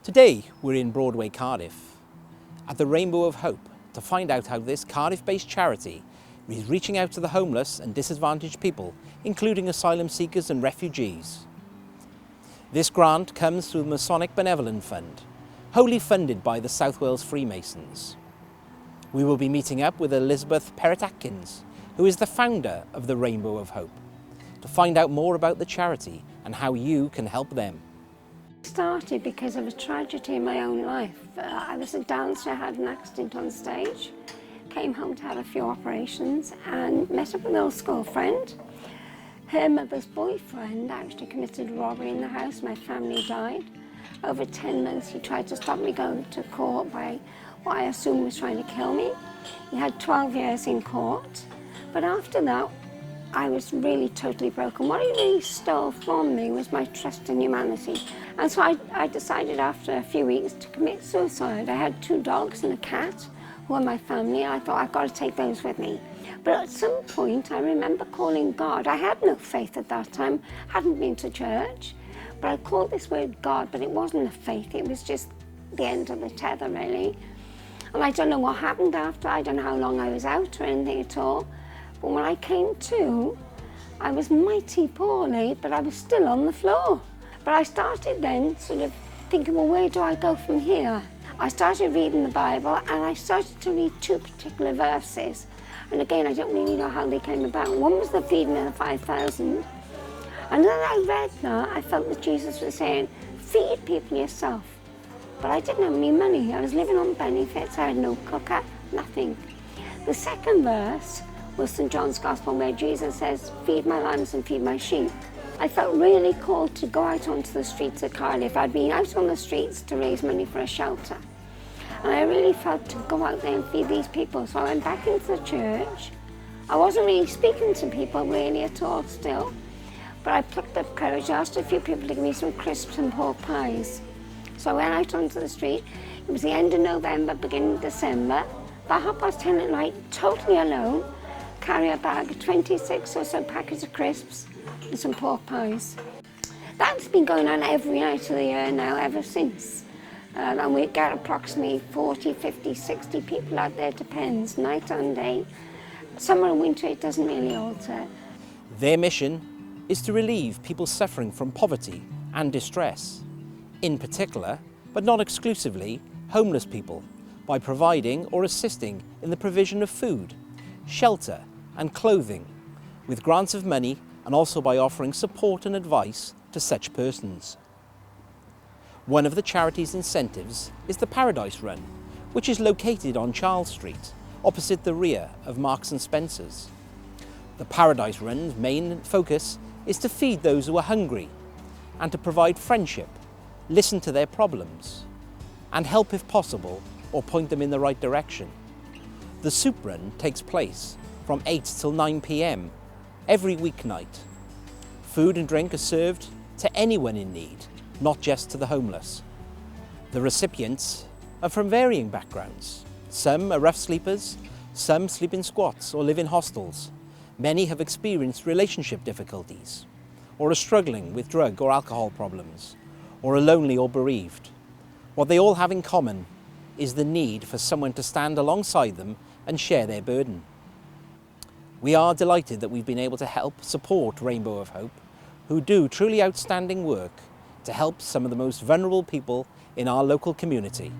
Today we're in Broadway, Cardiff, at the Rainbow of Hope to find out how this Cardiff-based charity is reaching out to the homeless and disadvantaged people, including asylum seekers and refugees. This grant comes through the Masonic Benevolent Fund, wholly funded by the South Wales Freemasons. We will be meeting up with Elizabeth Perrott-Atkins, who is the founder of the Rainbow of Hope, to find out more about the charity and how you can help them. It started because of a tragedy in my own life. I was a dancer, had an accident on stage, came home to have a few operations and met up with an old school friend. Her mother's boyfriend actually committed robbery in the house. My family died. Over 10 months he tried to stop me going to court by what I assumed was trying to kill me. He had 12 years in court, but after that I was really totally broken. What he really stole from me was my trust in humanity. And so I decided after a few weeks to commit suicide. I had 2 dogs and a cat who were my family. I thought, I've got to take those with me. But at some point I remember calling God. I had no faith at that time, hadn't been to church, but I called this word God, but it wasn't a faith, it was just the end of the tether really. And I don't know what happened after, I don't know how long I was out or anything at all. But when I came to, I was mighty poorly, but I was still on the floor. But I started then sort of thinking, well, where do I go from here? I started reading the Bible and I started to read 2 particular verses. And again, I don't really know how they came about. One was the feeding of the 5,000. And then I read that, I felt that Jesus was saying, feed people yourself. But I didn't have any money. I was living on benefits. I had no cooker, nothing. The second verse was St. John's Gospel, where Jesus says, feed my lambs and feed my sheep. I felt really called to go out onto the streets of Cardiff. I'd been out on the streets to raise money for a shelter. And I really felt to go out there and feed these people. So I went back into the church. I wasn't really speaking to people really at all still. But I plucked up courage, asked a few people to give me some crisps and pork pies. So I went out onto the street. It was the end of November, beginning of December. About 10:30 at night, totally alone, carry a bag of 26 or so packets of crisps and some pork pies. That's been going on every night of the year now, ever since. And we get approximately 40, 50, 60 people out there, depends, night and day. Summer and winter, it doesn't really alter. Their mission is to relieve people suffering from poverty and distress, in particular, but not exclusively, homeless people, by providing or assisting in the provision of food, shelter and clothing, with grants of money, and also by offering support and advice to such persons. One of the charity's incentives is the Paradise Run, which is located on Charles Street, opposite the rear of Marks and Spencer's. The Paradise Run's main focus is to feed those who are hungry and to provide friendship, listen to their problems, and help if possible or point them in the right direction. The Soup Run takes place from 8 till 9 p.m. every weeknight. Food and drink are served to anyone in need, not just to the homeless. The recipients are from varying backgrounds. Some are rough sleepers, some sleep in squats or live in hostels. Many have experienced relationship difficulties, or are struggling with drug or alcohol problems, or are lonely or bereaved. What they all have in common is the need for someone to stand alongside them and share their burden. We are delighted that we've been able to help support Rainbow of Hope, who do truly outstanding work to help some of the most vulnerable people in our local community.